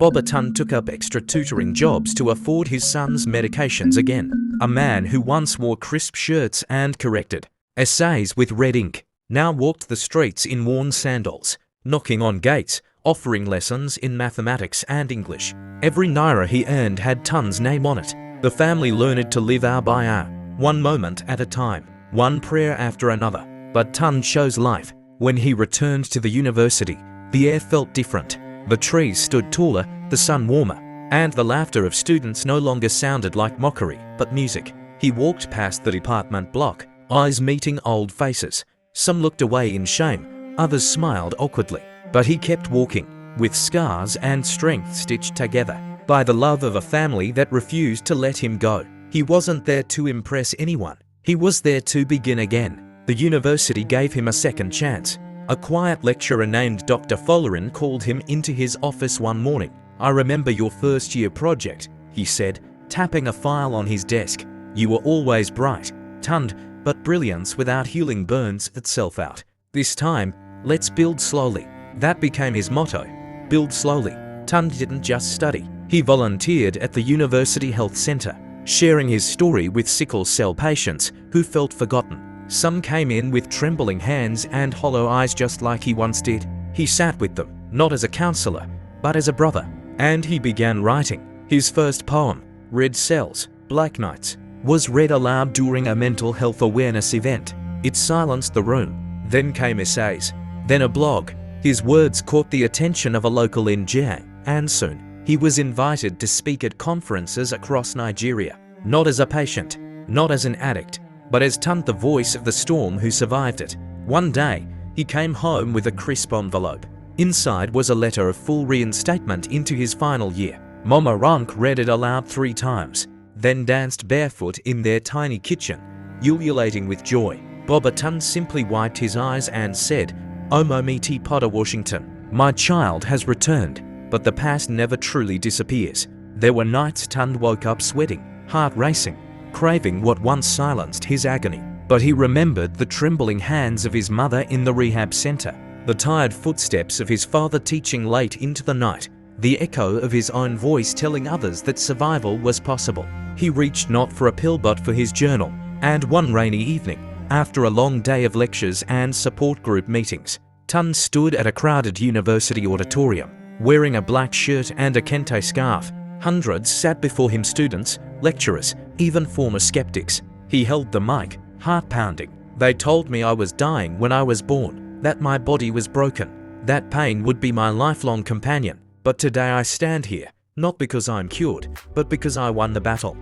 Boba Tunde took up extra tutoring jobs to afford his son's medications again. A man who once wore crisp shirts and corrected essays with red ink now walked the streets in worn sandals, knocking on gates, offering lessons in mathematics and English. Every naira he earned had Tunde's name on it. The family learned to live hour by hour, one moment at a time, one prayer after another. But Tunde chose life. When he returned to the university, the air felt different. The trees stood taller, the sun warmer, and the laughter of students no longer sounded like mockery, but music. He walked past the department block, eyes meeting old faces. Some looked away in shame, others smiled awkwardly. But he kept walking, with scars and strength stitched together by the love of a family that refused to let him go. He wasn't there to impress anyone. He was there to begin again. The university gave him a second chance. A quiet lecturer named Dr. Follerin called him into his office one morning. "I remember your first year project," he said, tapping a file on his desk. "You were always bright, Tunde, but brilliance without healing burns itself out. This time, let's build slowly." That became his motto, build slowly. Tunde didn't just study. He volunteered at the University Health Center, sharing his story with sickle cell patients who felt forgotten. Some came in with trembling hands and hollow eyes just like he once did. He sat with them, not as a counselor, but as a brother. And he began writing. His first poem, Red Cells, Black Nights, was read aloud during a mental health awareness event. It silenced the room. Then came essays, then a blog. His words caught the attention of a local NGO, and soon, he was invited to speak at conferences across Nigeria, not as a patient, not as an addict, but as Tunde, the voice of the storm who survived it. One day, he came home with a crisp envelope. Inside was a letter of full reinstatement into his final year. Mama Rank read it aloud 3 times, then danced barefoot in their tiny kitchen, ululating with joy. Boba Tunde simply wiped his eyes and said, "Omomiti Potter Washington, my child has returned." But the past never truly disappears. There were nights Tunde woke up sweating, heart racing, craving what once silenced his agony. But he remembered the trembling hands of his mother in the rehab center, the tired footsteps of his father teaching late into the night, the echo of his own voice telling others that survival was possible. He reached not for a pill but for his journal. And one rainy evening, after a long day of lectures and support group meetings, Tunde stood at a crowded university auditorium, wearing a black shirt and a kente scarf. Hundreds sat before him, students, lecturers, even former skeptics. He held the mic, heart pounding. "They told me I was dying when I was born, that my body was broken, that pain would be my lifelong companion. But today I stand here, not because I'm cured, but because I won the battle.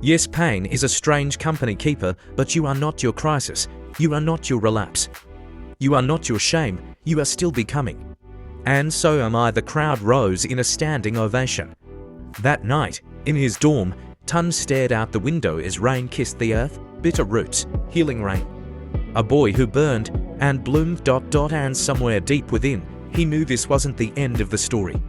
Yes, pain is a strange company keeper, but you are not your crisis. You are not your relapse. You are not your shame. You are still becoming. And so am I." The crowd rose in a standing ovation. That night, in his dorm, Tunde stared out the window as rain kissed the earth, bitter roots, healing rain. A boy who burned and bloomed ... and somewhere deep within, he knew this wasn't the end of the story.